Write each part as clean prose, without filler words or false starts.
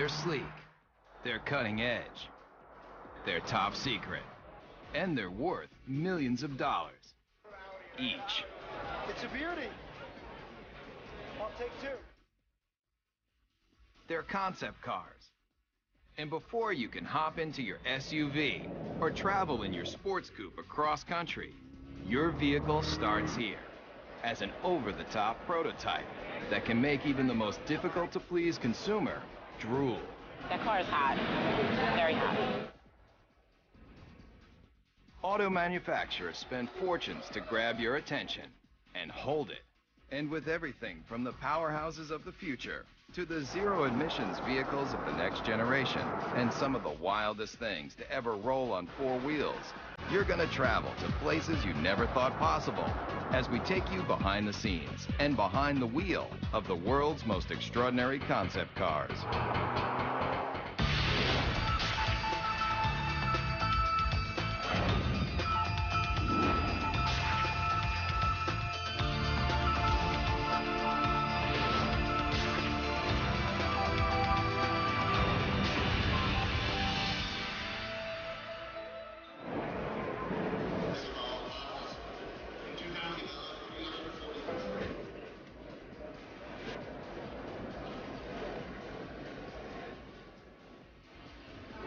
They're sleek, they're cutting edge, they're top secret, and they're worth millions of dollars each. It's a beauty. I'll take two. They're concept cars. And before you can hop into your SUV or travel in your sports coupe across country, your vehicle starts here as an over-the-top prototype that can make even the most difficult-to-please consumer drool. That car is hot, very hot. Auto manufacturers spend fortunes to grab your attention and hold it. And with everything from the powerhouses of the future to the zero-emissions vehicles of the next generation and some of the wildest things to ever roll on four wheels, you're going to travel to places you never thought possible as we take you behind the scenes and behind the wheel of the world's most extraordinary concept cars.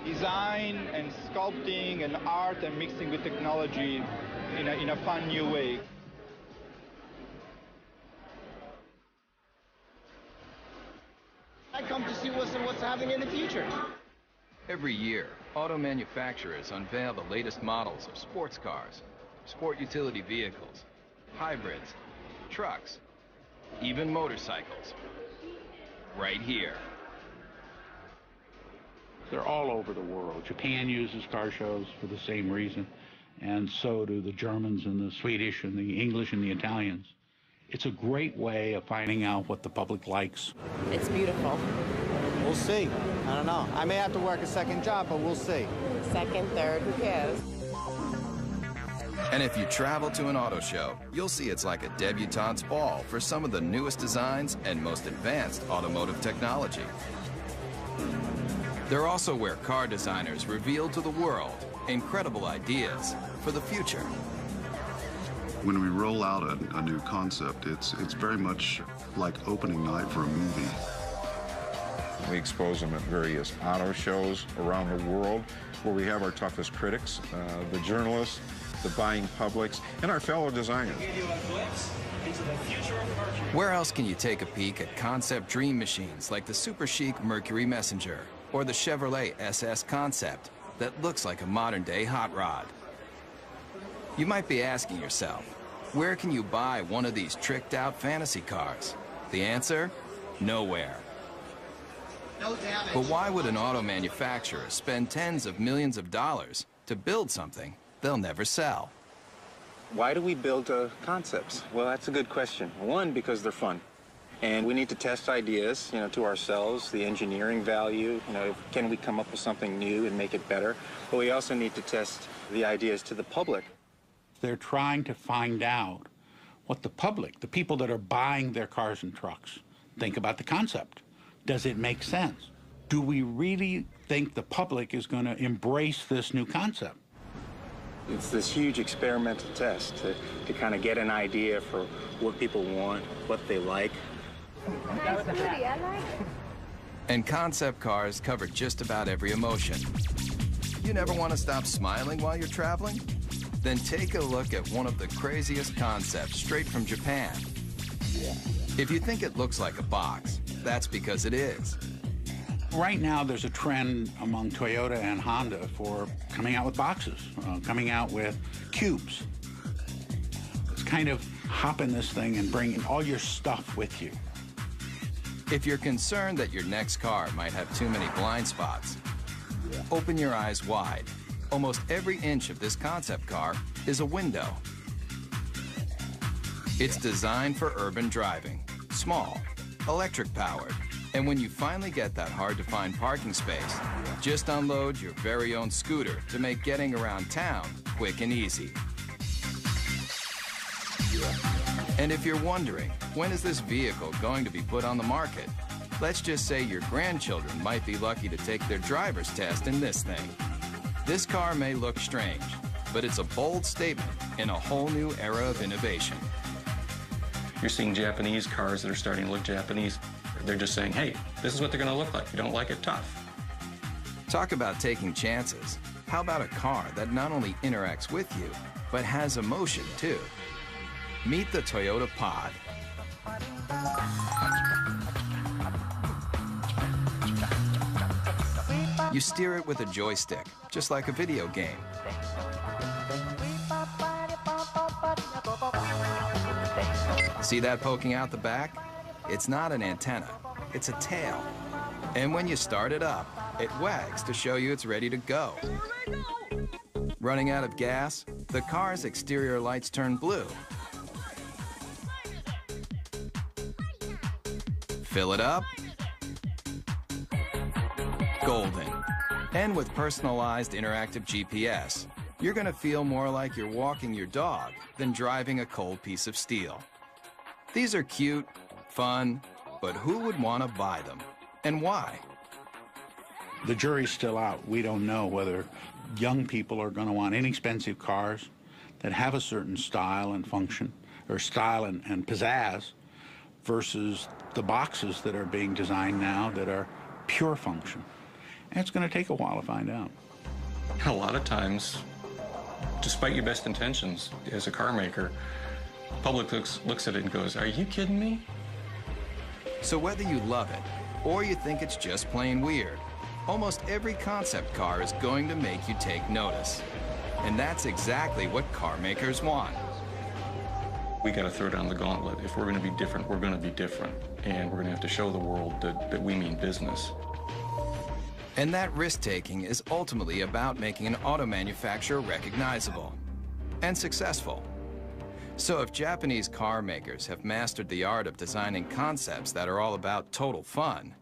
Design and sculpting and art and mixing with technology in a fun new way. I come to see what's happening in the future. Every year, auto manufacturers unveil the latest models of sports cars, sport utility vehicles, hybrids, trucks, even motorcycles. Right here. They're all over the world. Japan uses car shows for the same reason, and so do the Germans and the Swedish and the English and the Italians. It's a great way of finding out what the public likes. It's beautiful. We'll see. I don't know. I may have to work a second job, but we'll see. Second, third, who cares? And if you travel to an auto show, you'll see it's like a debutante's ball for some of the newest designs and most advanced automotive technology. They're also where car designers reveal to the world incredible ideas for the future. When we roll out a new concept, it's very much like opening night for a movie. We expose them at various auto shows around the world where we have our toughest critics, the journalists, the buying publics, and our fellow designers. Where else can you take a peek at concept dream machines like the super chic Mercury Messenger or the Chevrolet SS Concept that looks like a modern-day hot rod? You might be asking yourself, where can you buy one of these tricked-out fantasy cars? The answer? Nowhere. No damage. But why would an auto manufacturer spend tens of millions of dollars to build something they'll never sell? Why do we build concepts? Well, that's a good question. One, because they're fun. And we need to test ideas, to ourselves, the engineering value, can we come up with something new and make it better? But we also need to test the ideas to the public. They're trying to find out what the public, the people that are buying their cars and trucks, think about the concept. Does it make sense? Do we really think the public is going to embrace this new concept? It's this huge experimental test to kind of get an idea for what people want, what they like. Nice booty, I like it. And concept cars cover just about every emotion. You never want to stop smiling while you're traveling? Then take a look at one of the craziest concepts straight from Japan. If you think it looks like a box, that's because it is. Right now, there's a trend among Toyota and Honda for coming out with boxes, coming out with cubes. It's kind of hop in this thing and bring all your stuff with you. If you're concerned that your next car might have too many blind spots, open your eyes wide. Almost every inch of this concept car is a window. It's designed for urban driving, small, electric-powered. And when you finally get that hard-to-find parking space, just unload your very own scooter to make getting around town quick and easy. And if you're wondering, when is this vehicle going to be put on the market? Let's just say your grandchildren might be lucky to take their driver's test in this thing. This car may look strange, but it's a bold statement in a whole new era of innovation. You're seeing Japanese cars that are starting to look Japanese. They're just saying, hey, this is what they're going to look like. If you don't like it, tough. Talk about taking chances. How about a car that not only interacts with you, but has emotion too? Meet the Toyota Pod. You steer it with a joystick, just like a video game. See that poking out the back? It's not an antenna, it's a tail. And when you start it up, it wags to show you it's ready to go. Running out of gas, the car's exterior lights turn blue. Fill it up. Golden. And with personalized interactive GPS, you're gonna feel more like you're walking your dog than driving a cold piece of steel. These are cute, fun, but who would want to buy them? And why? The jury's still out. We don't know whether young people are going to want inexpensive cars that have a certain style and function, or style and pizzazz, versus the boxes that are being designed now that are pure function. And it's going to take a while to find out. A lot of times, despite your best intentions as a car maker, public looks at it and goes, are you kidding me? So whether you love it or you think it's just plain weird, almost every concept car is going to make you take notice. And that's exactly what car makers want. We got to throw down the gauntlet. If we're going to be different, we're going to be different. And we're going to have to show the world that we mean business. And that risk-taking is ultimately about making an auto manufacturer recognizable and successful. So if Japanese car makers have mastered the art of designing concepts that are all about total fun,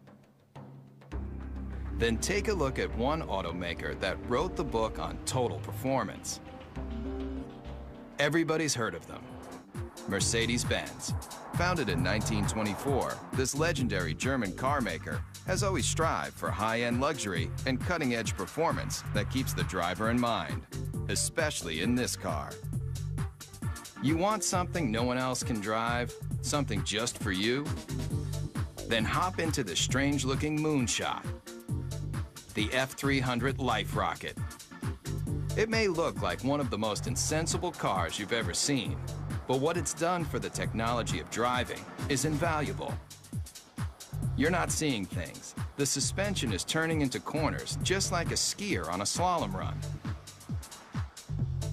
then take a look at one automaker that wrote the book on total performance. Everybody's heard of them. Mercedes-Benz. Founded in 1924, this legendary German car maker has always strived for high-end luxury and cutting-edge performance that keeps the driver in mind, especially in this car. You want something no one else can drive? Something just for you? Then hop into the strange-looking moonshot, the F300 Life Rocket. It may look like one of the most insensible cars you've ever seen, but what it's done for the technology of driving is invaluable. You're not seeing things. The suspension is turning into corners just like a skier on a slalom run.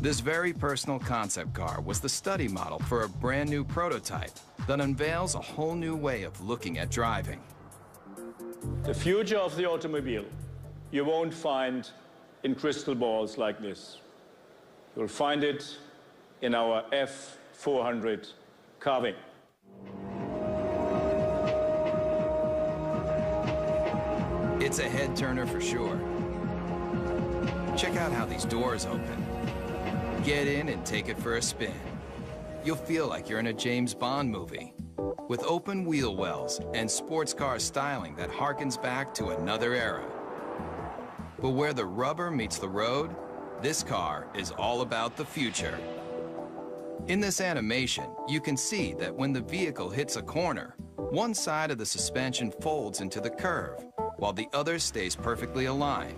This very personal concept car was the study model for a brand new prototype that unveils a whole new way of looking at driving. The future of the automobile you won't find in crystal balls like this. You'll find it in our F400 carving. It's a head turner for sure. Check out how these doors open. Get in and take it for a spin. You'll feel like you're in a James Bond movie, with open wheel wells and sports car styling that harkens back to another era. But where the rubber meets the road, this car is all about the future. In this animation, you can see that when the vehicle hits a corner, one side of the suspension folds into the curve, while the other stays perfectly aligned.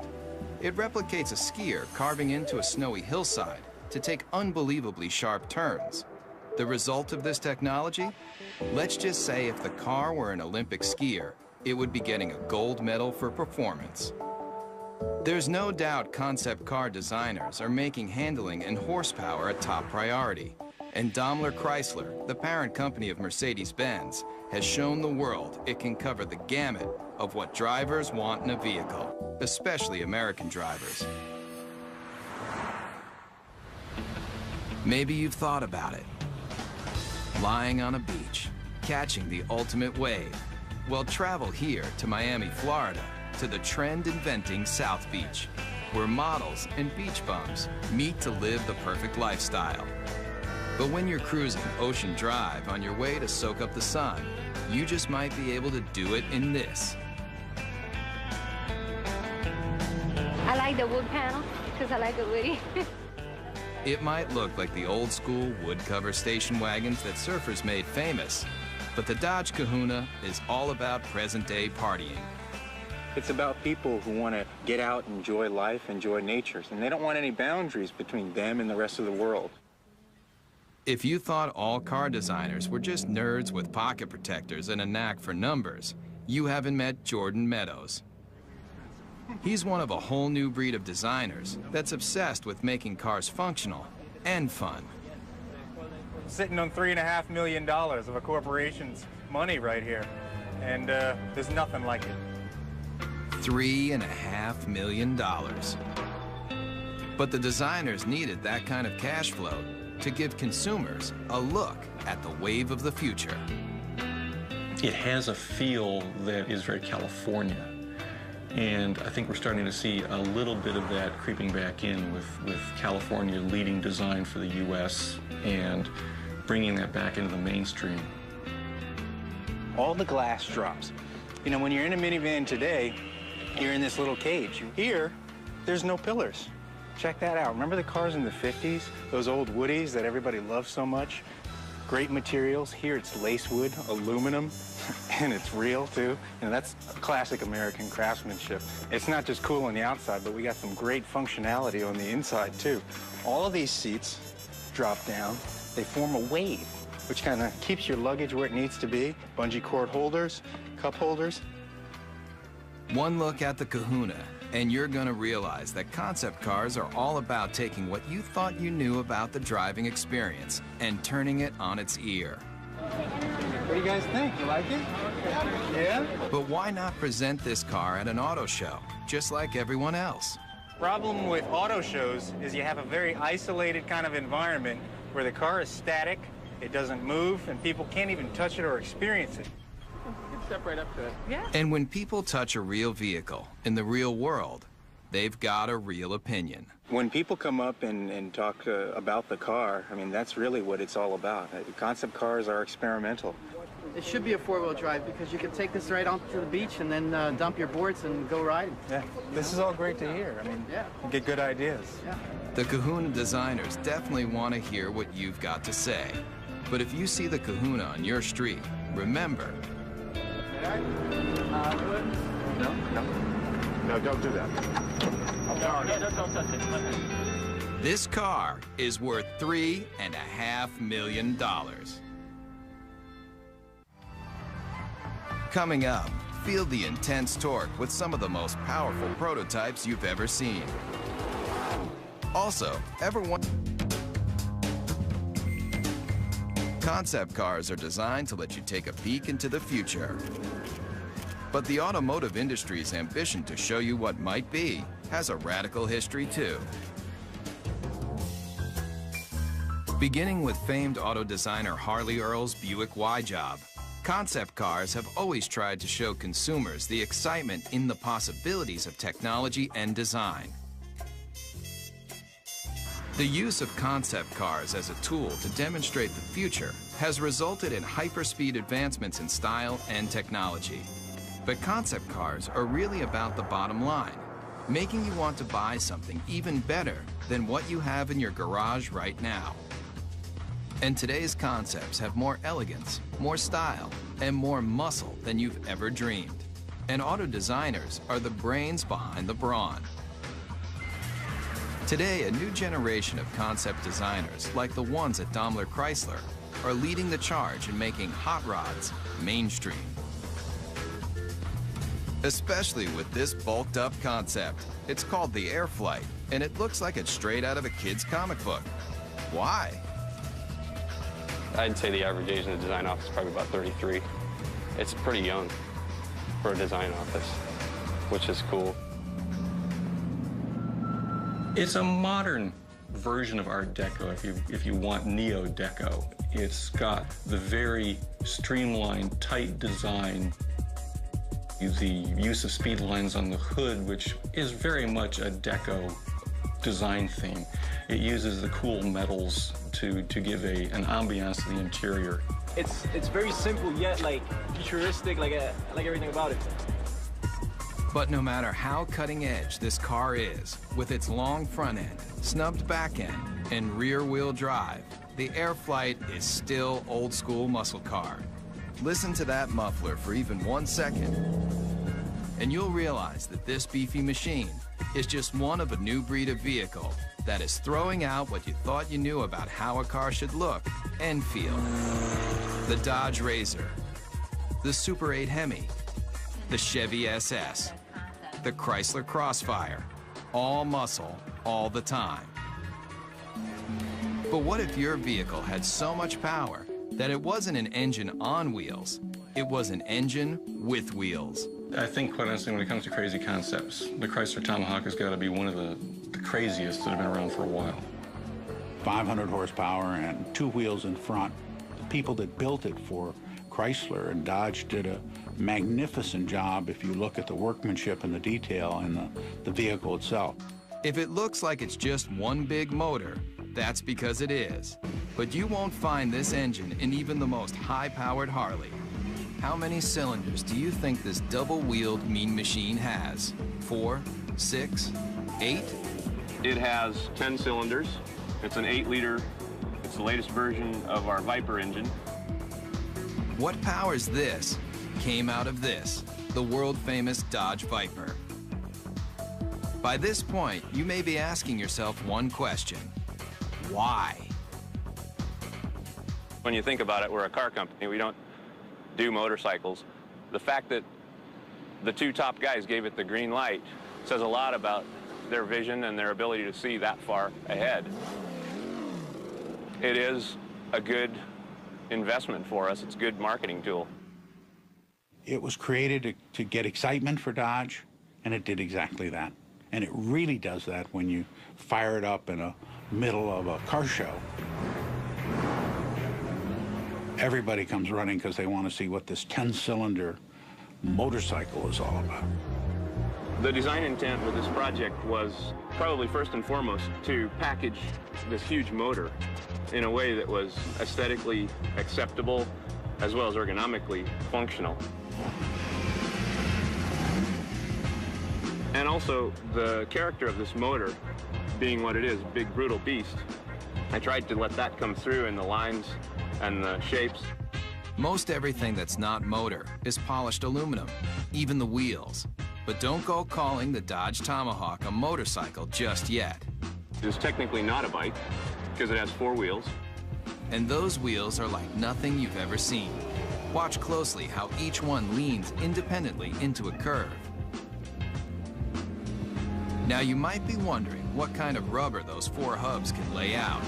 It replicates a skier carving into a snowy hillside to take unbelievably sharp turns. The result of this technology? Let's just say if the car were an Olympic skier, it would be getting a gold medal for performance. There's no doubt concept car designers are making handling and horsepower a top priority. And Daimler Chrysler, the parent company of Mercedes-Benz, has shown the world it can cover the gamut of what drivers want in a vehicle, especially American drivers. Maybe you've thought about it. Lying on a beach, catching the ultimate wave. Well, travel here to Miami, Florida, to the trend-inventing South Beach, where models and beach bums meet to live the perfect lifestyle. But when you're cruising Ocean Drive on your way to soak up the sun, you just might be able to do it in this. I like the wood panel because I like the woody. It might look like the old school wood cover station wagons that surfers made famous, but the Dodge Kahuna is all about present-day partying. It's about people who want to get out, enjoy life, enjoy nature, and they don't want any boundaries between them and the rest of the world. If you thought all car designers were just nerds with pocket protectors and a knack for numbers, you haven't met Jordan Meadows. He's one of a whole new breed of designers that's obsessed with making cars functional and fun. Sitting on $3.5 million of a corporation's money right here, and there's nothing like it. $3.5 million. But the designers needed that kind of cash flow to give consumers a look at the wave of the future. It has a feel that is very California. And I think we're starting to see a little bit of that creeping back in with California leading design for the U.S. and bringing that back into the mainstream. All the glass drops. You know, when you're in a minivan today, you're in this little cage. Here, there's no pillars. Check that out. Remember the cars in the 50s? Those old Woodies that everybody loved so much? Great materials. Here it's lace wood, aluminum, and it's real too. You know, that's classic American craftsmanship. It's not just cool on the outside, but we got some great functionality on the inside too. All of these seats drop down. They form a wave, which kind of keeps your luggage where it needs to be. Bungee cord holders, cup holders. One look at the Kahuna, and you're gonna realize that concept cars are all about taking what you thought you knew about the driving experience and turning it on its ear. What do you guys think? You like it? Yeah? But why not present this car at an auto show, just like everyone else? Problem with auto shows is you have a very isolated kind of environment where the car is static, it doesn't move, and people can't even touch it or experience it. You can step right up to it. Yeah. And when people touch a real vehicle in the real world, they've got a real opinion. When people come up and talk about the car, I mean, that's really what it's all about. Concept cars are experimental. It should be a four-wheel drive because you can take this right onto the beach and then dump your boards and go riding. Yeah, this is all great to hear. I mean, yeah, you get good ideas. Yeah. The Kahuna designers definitely want to hear what you've got to say. But if you see the Kahuna on your street, remember. No, don't do that. Don't touch it. This car is worth $3.5 million. Coming up, feel the intense torque with some of the most powerful prototypes you've ever seen. Also, concept cars are designed to let you take a peek into the future. But the automotive industry's ambition to show you what might be has a radical history too. Beginning with famed auto designer Harley Earl's Buick Y-Job, concept cars have always tried to show consumers the excitement in the possibilities of technology and design. The use of concept cars as a tool to demonstrate the future has resulted in hyperspeed advancements in style and technology. But concept cars are really about the bottom line, making you want to buy something even better than what you have in your garage right now. And today's concepts have more elegance, more style, and more muscle than you've ever dreamed. And auto designers are the brains behind the brawn. Today, a new generation of concept designers, like the ones at Daimler Chrysler, are leading the charge in making hot rods mainstream. Especially with this bulked up concept. It's called the Airflight, and it looks like it's straight out of a kid's comic book. Why? I'd say the average age in the design office is probably about 33. It's pretty young for a design office, which is cool. It's a modern version of Art Deco, if you want Neo-Deco. It's got the very streamlined, tight design, the use of speed lines on the hood, which is very much a Deco design theme. It uses the cool metals to give an ambiance to the interior. it's very simple yet like futuristic. I like everything about it. But no matter how cutting edge this car is, with its long front end, snubbed back end, and rear wheel drive, the Airflight is still old school muscle car. Listen to that muffler for even 1 second, and you'll realize that this beefy machine is just one of a new breed of vehicle that is throwing out what you thought you knew about how a car should look and feel. The Dodge Razor, the Super 8 Hemi, the Chevy SS, the Chrysler Crossfire, all muscle, all the time. But what if your vehicle had so much power that it wasn't an engine on wheels, it was an engine with wheels? I think, quite honestly, when it comes to crazy concepts, the Chrysler Tomahawk has got to be one of the craziest that have been around for a while. 500 horsepower and 2 wheels in front. The people that built it for Chrysler and Dodge did a magnificent job if you look at the workmanship and the detail in the vehicle itself. If it looks like it's just one big motor, that's because it is. But you won't find this engine in even the most high-powered Harley. How many cylinders do you think this double-wheeled mean machine has? 4, 6, 8? It has 10 cylinders. It's an 8-liter. It's the latest version of our Viper engine. What powers this came out of this, the world-famous Dodge Viper. By this point, you may be asking yourself one question: why? When you think about it, we're a car company. We don't do motorcycles. The fact that the 2 top guys gave it the green light says a lot about their vision and their ability to see that far ahead. It is a good investment for us. It's a good marketing tool. It was created to get excitement for Dodge, and it did exactly that. And it really does that when you fire it up in the middle of a car show. Everybody comes running because they want to see what this 10-cylinder motorcycle is all about. The design intent with this project was probably first and foremost to package this huge motor in a way that was aesthetically acceptable as well as ergonomically functional. And also the character of this motor being what it is, big brutal beast. I tried to let that come through in the lines and the shapes. Most everything that's not motor is polished aluminum, even the wheels. But don't go calling the Dodge Tomahawk a motorcycle just yet. It's technically not a bike because it has 4 wheels. And those wheels are like nothing you've ever seen. Watch closely how each one leans independently into a curve. Now you might be wondering what kind of rubber those 4 hubs can lay out.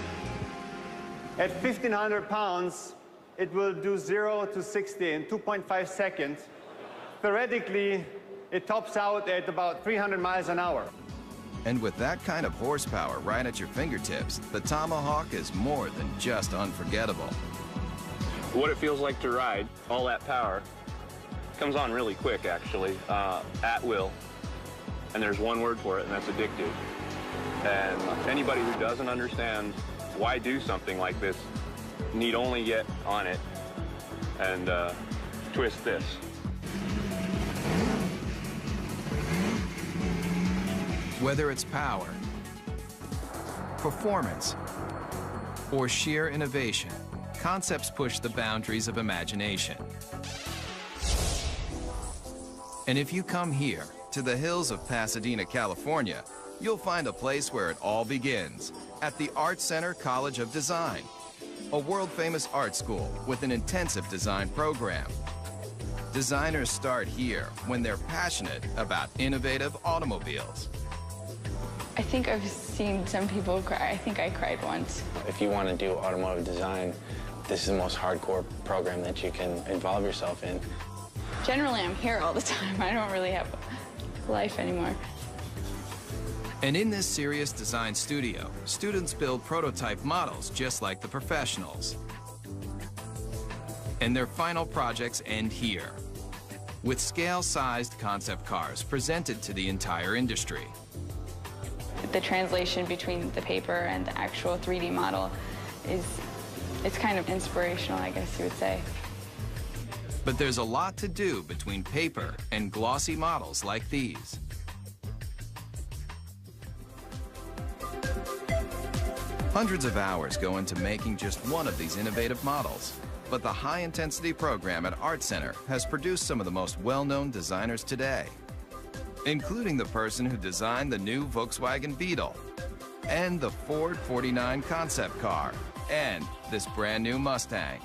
At 1,500 pounds, it will do 0 to 60 in 2.5 seconds. Theoretically, it tops out at about 300 miles an hour. And with that kind of horsepower right at your fingertips, the Tomahawk is more than just unforgettable. What it feels like to ride, all that power, comes on really quick actually, at will. And there's one word for it, and that's addictive. And anybody who doesn't understand why do something like this need only get on it and twist this. Whether it's power, performance, or sheer innovation, concepts push the boundaries of imagination. And if you come here, to the hills of Pasadena, California, you'll find a place where it all begins, at the Art Center College of Design, a world-famous art school with an intensive design program. Designers start here when they're passionate about innovative automobiles. I think I've seen some people cry. I think I cried once. If you want to do automotive design, this is the most hardcore program that you can involve yourself in. Generally, I'm here all the time. I don't really have life anymore. And in this serious design studio, students build prototype models just like the professionals. And their final projects end here, with scale-sized concept cars presented to the entire industry. The translation between the paper and the actual 3D model is It's kind of inspirational, I guess you would say. But there's a lot to do between paper and glossy models like these. Hundreds of hours go into making just one of these innovative models. But the high-intensity program at Art Center has produced some of the most well-known designers today, including the person who designed the new Volkswagen Beetle, and the Ford 49 concept car, and this brand new Mustang.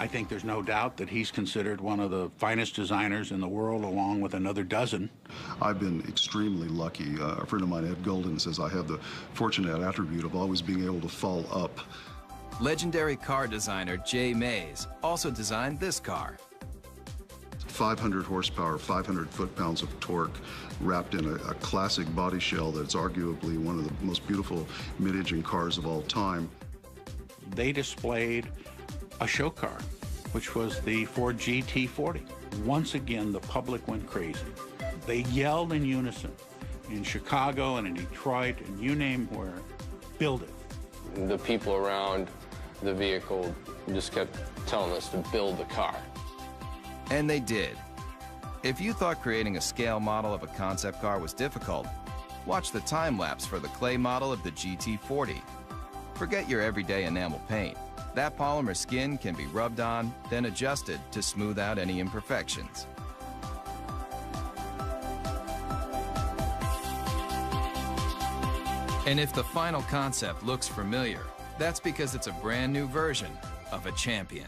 I think there's no doubt that he's considered one of the finest designers in the world, along with another dozen. I've been extremely lucky. A friend of mine, Ed Golden, says I have the fortunate attribute of always being able to fall up. Legendary car designer Jay Mays also designed this car. 500 horsepower, 500 foot-pounds of torque, wrapped in a classic body shell that's arguably one of the most beautiful mid-engine cars of all time. They displayed a show car, which was the Ford GT40. Once again, the public went crazy. They yelled in unison in Chicago and in Detroit and you name where, build it. The people around the vehicle just kept telling us to build the car. And they did. If you thought creating a scale model of a concept car was difficult, watch the time-lapse for the clay model of the GT40. Forget your everyday enamel paint. That polymer skin can be rubbed on, then adjusted to smooth out any imperfections. And if the final concept looks familiar, that's because it's a brand new version of a champion.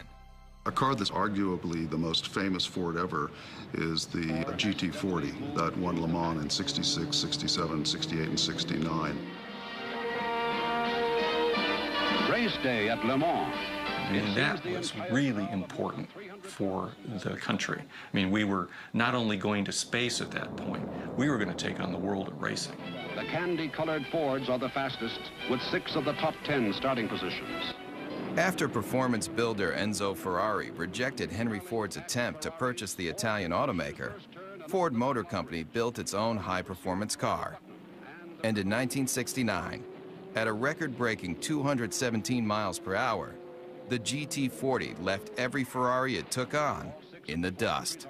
A car that's arguably the most famous Ford ever is the GT40 that won Le Mans in 66, 67, 68, and 69. Race day at Le Mans. And that was really important for the country. I mean, we were not only going to space at that point, we were going to take on the world of racing. The candy-colored Fords are the fastest, with 6 of the top 10 starting positions. After performance builder Enzo Ferrari rejected Henry Ford's attempt to purchase the Italian automaker, Ford Motor Company built its own high-performance car. And in 1969, at a record-breaking 217 miles per hour, the GT40 left every Ferrari it took on in the dust.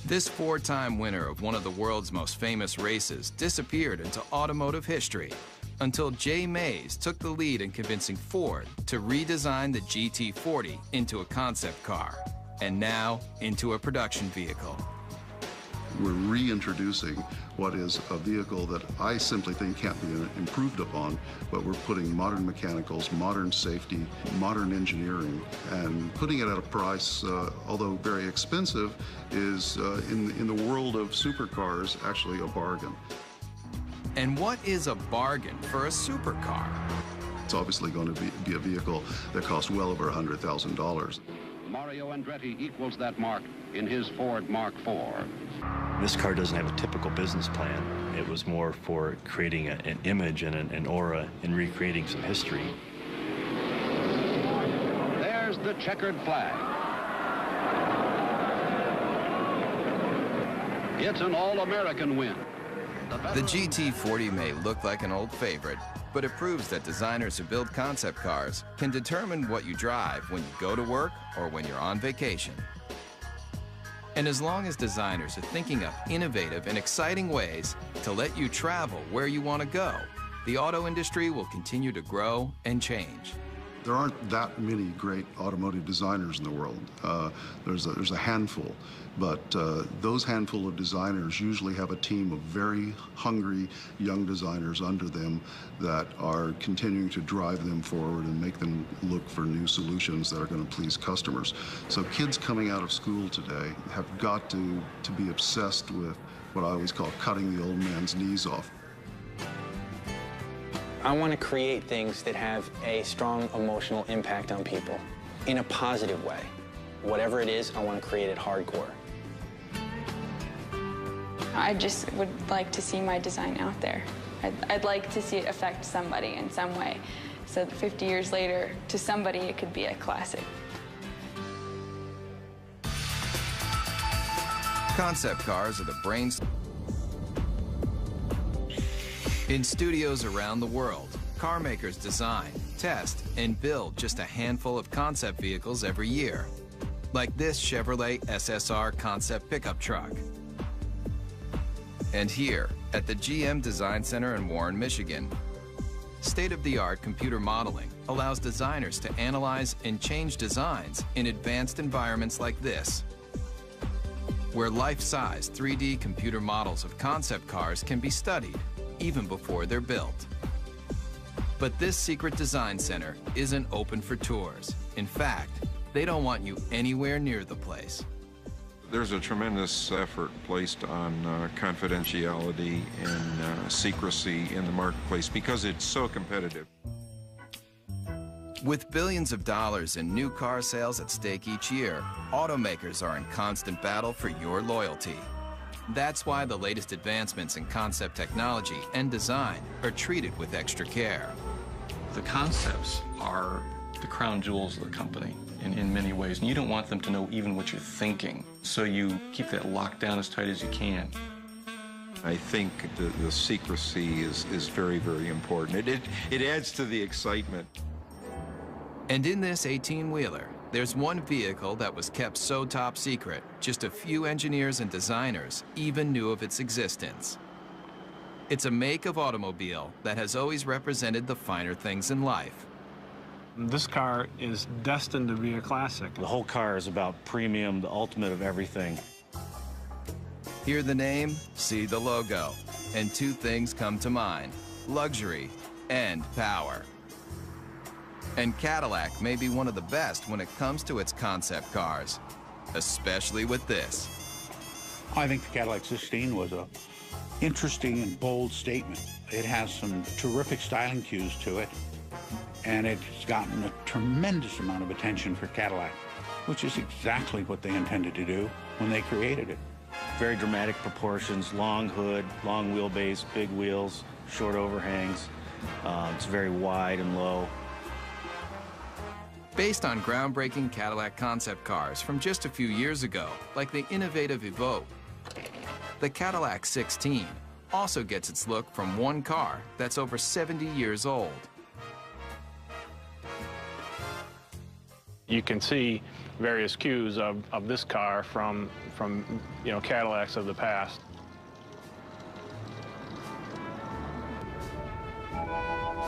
This 4-time winner of one of the world's most famous races disappeared into automotive history until Jay Mays took the lead in convincing Ford to redesign the GT40 into a concept car, and now into a production vehicle. We're reintroducing what is a vehicle that I simply think can't be improved upon, but we're putting modern mechanicals, modern safety, modern engineering, and putting it at a price, although very expensive, is in the world of supercars actually a bargain. And what is a bargain for a supercar? It's obviously going to be a vehicle that costs well over $100,000. Mario Andretti equals that mark in his Ford Mark IV. This car doesn't have a typical business plan. It was more for creating an image and an aura and recreating some history. There's the checkered flag. It's an all-American win. The GT40 may look like an old favorite, but it proves that designers who build concept cars can determine what you drive when you go to work or when you're on vacation. And as long as designers are thinking up innovative and exciting ways to let you travel where you want to go, the auto industry will continue to grow and change. There aren't that many great automotive designers in the world. There's a handful, but those handful of designers usually have a team of very hungry young designers under them that are continuing to drive them forward and make them look for new solutions that are going to please customers. So kids coming out of school today have got to be obsessed with what I always call cutting the old man's knees off. I want to create things that have a strong emotional impact on people in a positive way. Whatever it is, I want to create it hardcore. I just would like to see my design out there. I'd like to see it affect somebody in some way, so that 50 years later, to somebody, it could be a classic. Concept cars are the brains in studios around the world. car makers design, test, and build just a handful of concept vehicles every year, like this Chevrolet SSR concept pickup truck. And here, at the GM Design Center in Warren, Michigan, state-of-the-art computer modeling allows designers to analyze and change designs in advanced environments like this, where life-size 3D computer models of concept cars can be studied even before they're built. But this secret design center isn't open for tours. In fact, they don't want you anywhere near the place. There's a tremendous effort placed on confidentiality and secrecy in the marketplace because it's so competitive. With billions of dollars in new car sales at stake each year, automakers are in constant battle for your loyalty. That's why the latest advancements in concept technology and design are treated with extra care. The concepts are the crown jewels of the company in many ways, and you don't want them to know even what you're thinking, so you keep that locked down as tight as you can. I think the secrecy is very, very important. It adds to the excitement. And in this 18-wheeler, there's one vehicle that was kept so top secret, just a few engineers and designers even knew of its existence. It's a make of automobile that has always represented the finer things in life. This car is destined to be a classic. The whole car is about premium, the ultimate of everything. Hear the name, see the logo, and two things come to mind: luxury and power. And Cadillac may be one of the best when it comes to its concept cars, especially with this. I think the Cadillac 16 was a interesting and bold statement. It has some terrific styling cues to it, and it's gotten a tremendous amount of attention for Cadillac, which is exactly what they intended to do when they created it. Very dramatic proportions, long hood, long wheelbase, big wheels, short overhangs. It's very wide and low. Based on groundbreaking Cadillac concept cars from just a few years ago, like the innovative Evoque, the Cadillac 16 also gets its look from one car that's over 70 years old. You can see various cues of this car from Cadillacs of the past.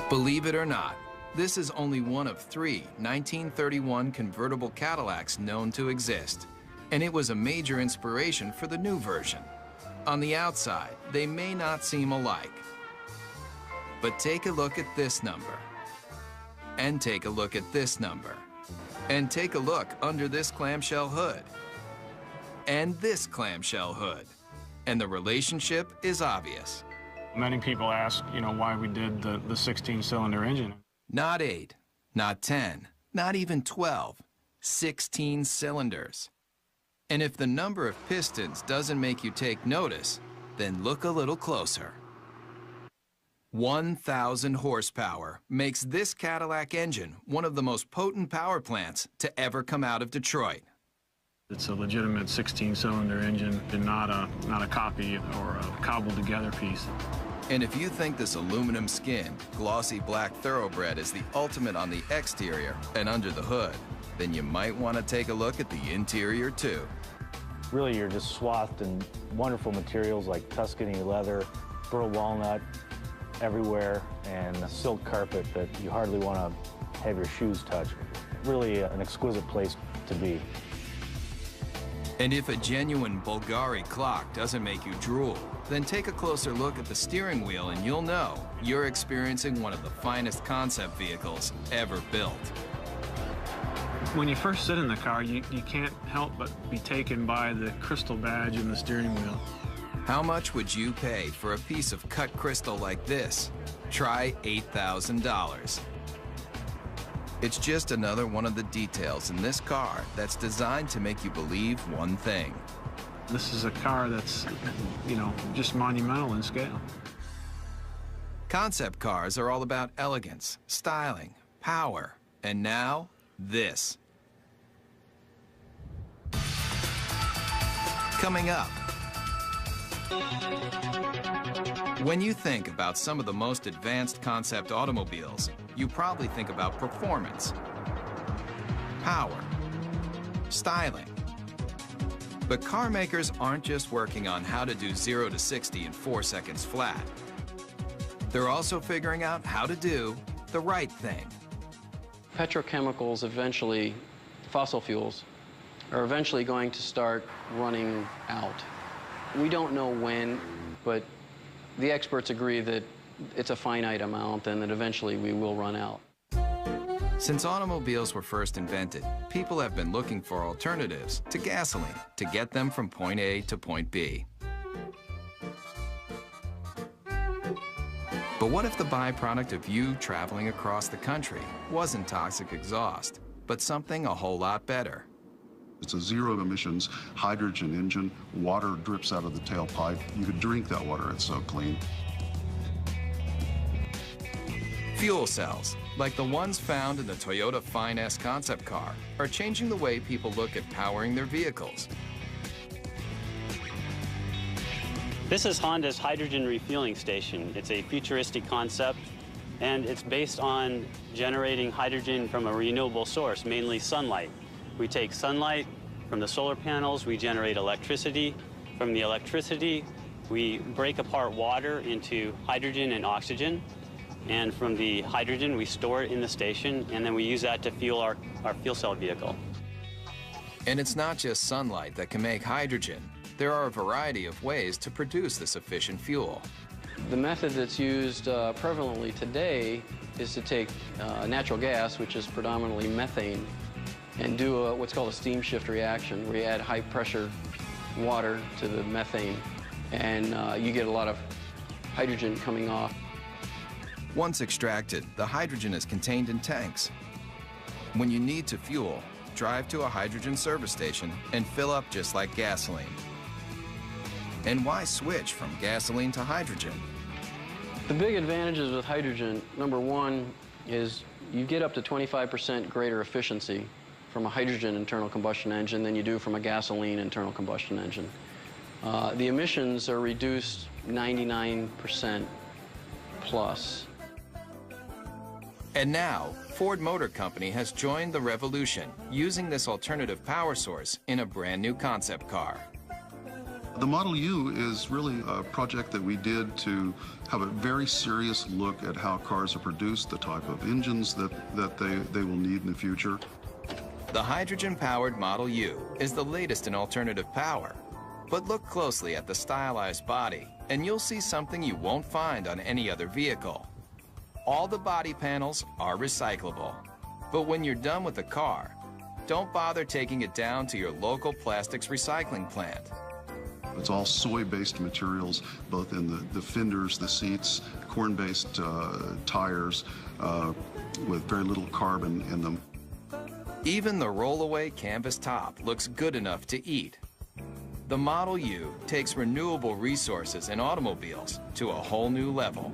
Believe it or not, this is only one of 3 1931 convertible Cadillacs known to exist, and it was a major inspiration for the new version. On the outside, they may not seem alike, but take a look at this number, and take a look at this number, and take a look under this clamshell hood, and this clamshell hood, and the relationship is obvious. Many people ask, why we did the 16-cylinder engine. Not 8, not 10, not even 12, 16 cylinders. And if the number of pistons doesn't make you take notice, then look a little closer. 1,000 horsepower makes this Cadillac engine one of the most potent power plants to ever come out of Detroit. It's a legitimate 16-cylinder engine and not a copy or a cobbled-together piece. And if you think this aluminum skinned, glossy black thoroughbred is the ultimate on the exterior and under the hood, then you might want to take a look at the interior too. Really, you're just swathed in wonderful materials like Tuscany leather, burl walnut everywhere, and a silk carpet that you hardly want to have your shoes touch. Really an exquisite place to be. And if a genuine Bulgari clock doesn't make you drool, then take a closer look at the steering wheel and you'll know you're experiencing one of the finest concept vehicles ever built. When you first sit in the car, you can't help but be taken by the crystal badge in the steering wheel. How much would you pay for a piece of cut crystal like this? Try $8,000. It's just another one of the details in this car that's designed to make you believe one thing. This is a car that's, just monumental in scale. Concept cars are all about elegance, styling, power, and now, this. Coming up. When you think about some of the most advanced concept automobiles, you probably think about performance, power, styling. But car makers aren't just working on how to do 0 to 60 in 4 seconds flat. They're also figuring out how to do the right thing. Petrochemicals eventually, fossil fuels, are eventually going to start running out. We don't know when, but the experts agree that it's a finite amount and that eventually we will run out. Since automobiles were first invented, people have been looking for alternatives to gasoline to get them from point A to point B. But what if the byproduct of you traveling across the country wasn't toxic exhaust, but something a whole lot better? It's a zero emissions hydrogen engine. Water drips out of the tailpipe. You could drink that water, it's so clean. Fuel cells, like the ones found in the Toyota Fine S concept car, are changing the way people look at powering their vehicles. This is Honda's hydrogen refueling station. It's a futuristic concept, and it's based on generating hydrogen from a renewable source, mainly sunlight. We take sunlight from the solar panels, we generate electricity. From the electricity, we break apart water into hydrogen and oxygen. And from the hydrogen, we store it in the station, and then we use that to fuel our fuel cell vehicle. And it's not just sunlight that can make hydrogen. There are a variety of ways to produce this efficient fuel. The method that's used prevalently today is to take natural gas, which is predominantly methane, and do what's called a steam shift reaction, where you add high-pressure water to the methane, and you get a lot of hydrogen coming off. Once extracted, the hydrogen is contained in tanks. When you need to fuel, drive to a hydrogen service station and fill up just like gasoline. And why switch from gasoline to hydrogen? The big advantages with hydrogen, number one, is you get up to 25% greater efficiency from a hydrogen internal combustion engine than you do from a gasoline internal combustion engine. The emissions are reduced 99% plus. And now, Ford Motor Company has joined the revolution, using this alternative power source in a brand new concept car. The Model U is really a project that we did to have a very serious look at how cars are produced, the type of engines that they will need in the future. The hydrogen-powered Model U is the latest in alternative power. But look closely at the stylized body, and you'll see something you won't find on any other vehicle. All the body panels are recyclable. But when you're done with the car, don't bother taking it down to your local plastics recycling plant. It's all soy-based materials, both in the fenders, the seats, corn-based tires with very little carbon in them. Even the rollaway canvas top looks good enough to eat. The Model U takes renewable resources in automobiles to a whole new level.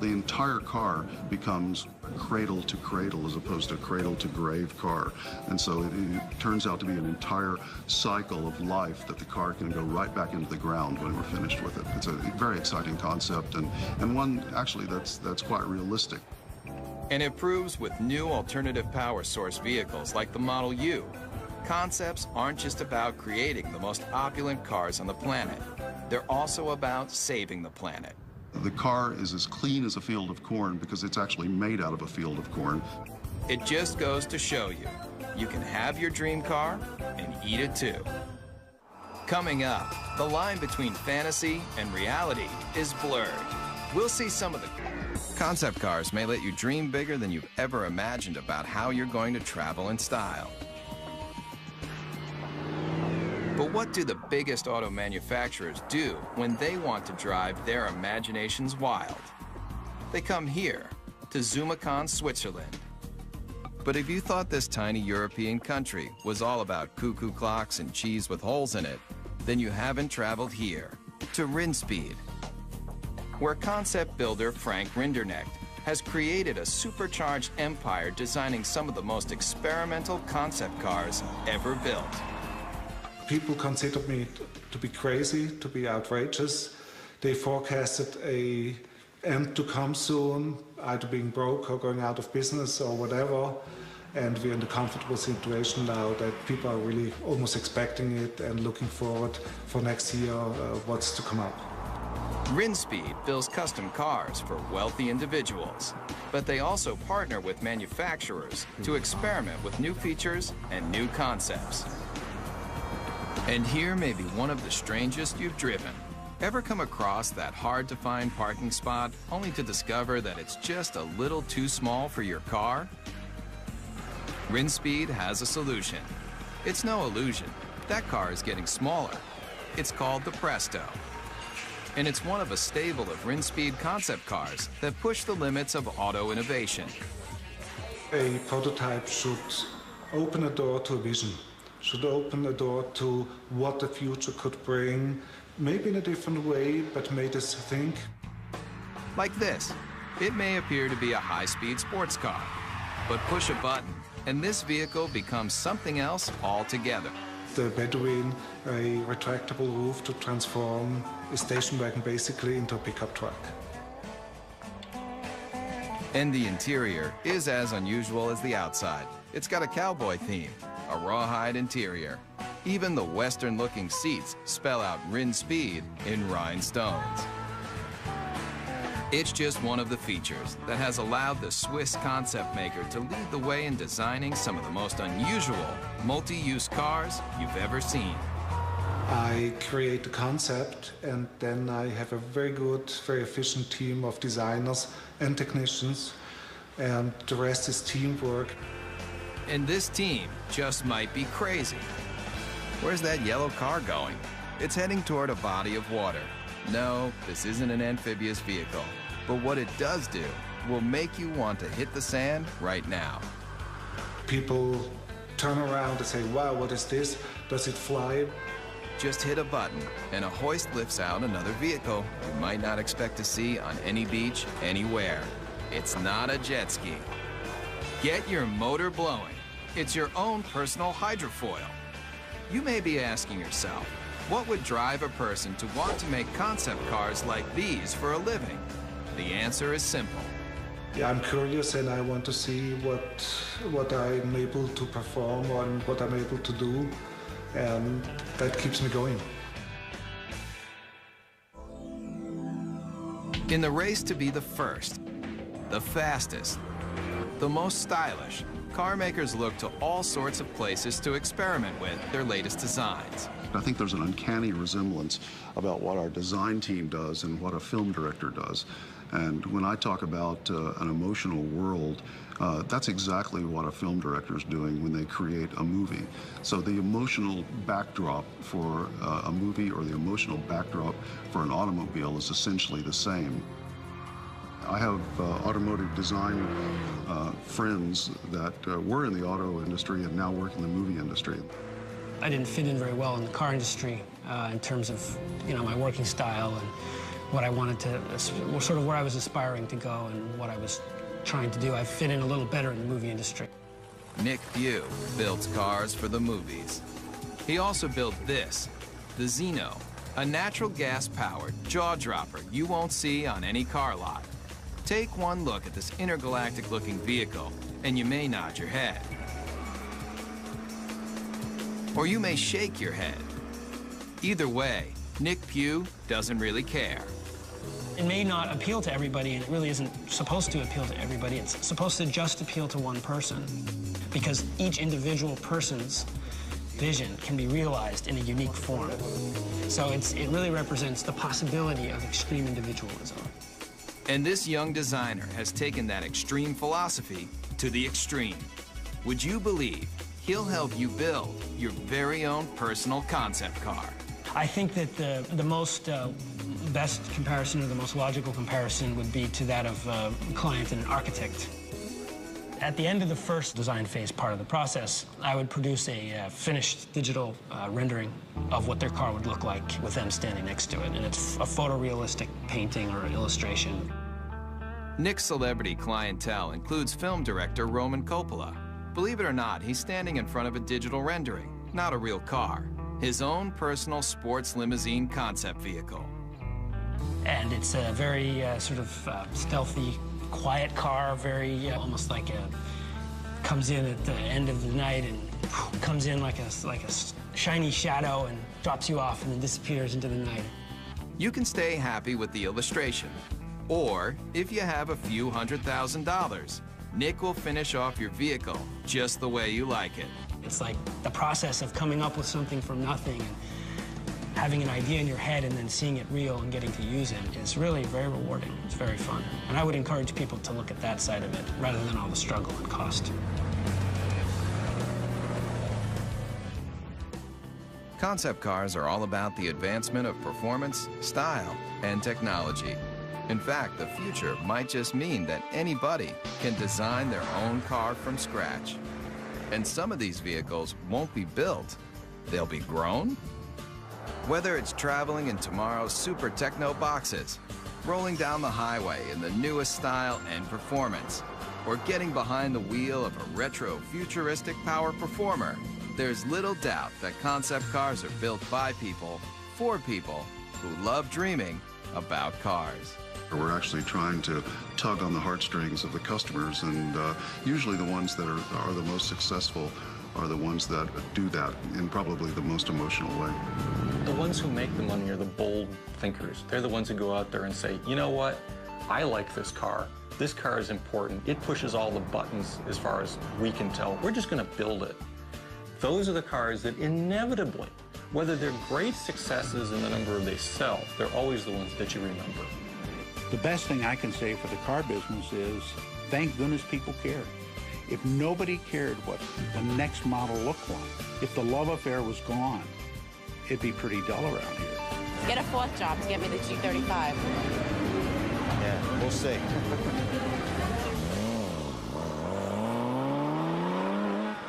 The entire car becomes cradle to cradle as opposed to cradle to grave car. And so it turns out to be an entire cycle of life that the car can go right back into the ground when we're finished with it. It's a very exciting concept and one actually that's quite realistic. And it proves with new alternative power source vehicles like the Model U, concepts aren't just about creating the most opulent cars on the planet. They're also about saving the planet. The car is as clean as a field of corn because it's actually made out of a field of corn. It just goes to show you, you can have your dream car and eat it too. Coming up, the line between fantasy and reality is blurred. We'll see some of the concept cars may let you dream bigger than you've ever imagined about how you're going to travel in style. But what do the biggest auto manufacturers do when they want to drive their imaginations wild? They come here, to Zumikon, Switzerland. But if you thought this tiny European country was all about cuckoo clocks and cheese with holes in it, then you haven't traveled here, to Rinspeed, where concept builder Frank Rinderknecht has created a supercharged empire designing some of the most experimental concept cars ever built. People consider me to be crazy, to be outrageous. They forecasted a end to come soon, either being broke or going out of business or whatever. And we're in the comfortable situation now that people are really almost expecting it and looking forward for next year what's to come up. Rinspeed builds custom cars for wealthy individuals, but they also partner with manufacturers to experiment with new features and new concepts. And here may be one of the strangest you've driven. Ever come across that hard-to-find parking spot only to discover that it's just a little too small for your car? Rinspeed has a solution. It's no illusion. That car is getting smaller. It's called the Presto. And it's one of a stable of Rinspeed concept cars that push the limits of auto innovation. A prototype should open a door to a vision, should open a door to what the future could bring, maybe in a different way, but made us think. Like this. It may appear to be a high-speed sports car, but push a button, and this vehicle becomes something else altogether. The Bedouin, a retractable roof to transform a station wagon basically into a pickup truck. And the interior is as unusual as the outside. It's got a cowboy theme, a rawhide interior. Even the Western-looking seats spell out Rinspeed in rhinestones. It's just one of the features that has allowed the Swiss concept maker to lead the way in designing some of the most unusual multi-use cars you've ever seen. I create the concept, and then I have a very good, very efficient team of designers and technicians, and the rest is teamwork. And this team just might be crazy. Where's that yellow car going? It's heading toward a body of water. No, this isn't an amphibious vehicle, but what it does do will make you want to hit the sand right now. People turn around and say, wow, what is this? Does it fly? Just hit a button, and a hoist lifts out another vehicle you might not expect to see on any beach, anywhere. It's not a jet ski. Get your motor blowing. It's your own personal hydrofoil. You may be asking yourself, what would drive a person to want to make concept cars like these for a living? The answer is simple. Yeah, I'm curious and I want to see what I'm able to perform and what I'm able to do, and that keeps me going. In the race to be the first, the fastest, the most stylish, car makers look to all sorts of places to experiment with their latest designs. I think there's an uncanny resemblance about what our design team does and what a film director does. And when I talk about an emotional world, that's exactly what a film director is doing when they create a movie. So the emotional backdrop for a movie or the emotional backdrop for an automobile is essentially the same. I have automotive design friends that were in the auto industry and now work in the movie industry. I didn't fit in very well in the car industry in terms of, my working style and what I wanted to, sort of where I was aspiring to go and what I was trying to do. I fit in a little better in the movie industry. Nick Pugh builds cars for the movies. He also built this, the Xeno, a natural gas-powered jaw-dropper you won't see on any car lot. Take one look at this intergalactic-looking vehicle, and you may nod your head. Or you may shake your head. Either way, Nick Pugh doesn't really care. It may not appeal to everybody, and it really isn't supposed to appeal to everybody. It's supposed to just appeal to one person, because each individual person's vision can be realized in a unique form. So it really represents the possibility of extreme individualism. And this young designer has taken that extreme philosophy to the extreme. Would you believe he'll help you build your very own personal concept car? I think that the most best comparison, or the most logical comparison, would be to that of a client and an architect. At the end of the first design phase part of the process, I would produce a finished digital rendering of what their car would look like with them standing next to it. And it's a photorealistic painting or illustration. Nick's celebrity clientele includes film director Roman Coppola. Believe it or not, he's standing in front of a digital rendering, not a real car. His own personal sports limousine concept vehicle. And it's a very sort of stealthy, quiet car, very almost like comes in at the end of the night and comes in like a shiny shadow and drops you off and then disappears into the night. You can stay happy with the illustration. Or, if you have a few $100,000, Nick will finish off your vehicle just the way you like it. It's like the process of coming up with something from nothing and having an idea in your head and then seeing it real and getting to use it is really very rewarding. It's very fun. And I would encourage people to look at that side of it rather than all the struggle and cost. Concept cars are all about the advancement of performance, style, and technology. In fact, the future might just mean that anybody can design their own car from scratch. And some of these vehicles won't be built, they'll be grown. Whether it's traveling in tomorrow's super techno boxes, rolling down the highway in the newest style and performance, or getting behind the wheel of a retro futuristic power performer, there's little doubt that concept cars are built by people, for people who love dreaming about cars. We're actually trying to tug on the heartstrings of the customers, and usually the ones that are the most successful are the ones that do that in probably the most emotional way. The ones who make the money are the bold thinkers. They're the ones who go out there and say, you know what, I like this car. This car is important. It pushes all the buttons as far as we can tell. We're just going to build it. Those are the cars that inevitably, whether they're great successes in the number they sell, they're always the ones that you remember. The best thing I can say for the car business is, thank goodness people care. If nobody cared what the next model looked like, if the love affair was gone, it'd be pretty dull around here. Get a fourth job to get me the 235. Yeah, we'll see.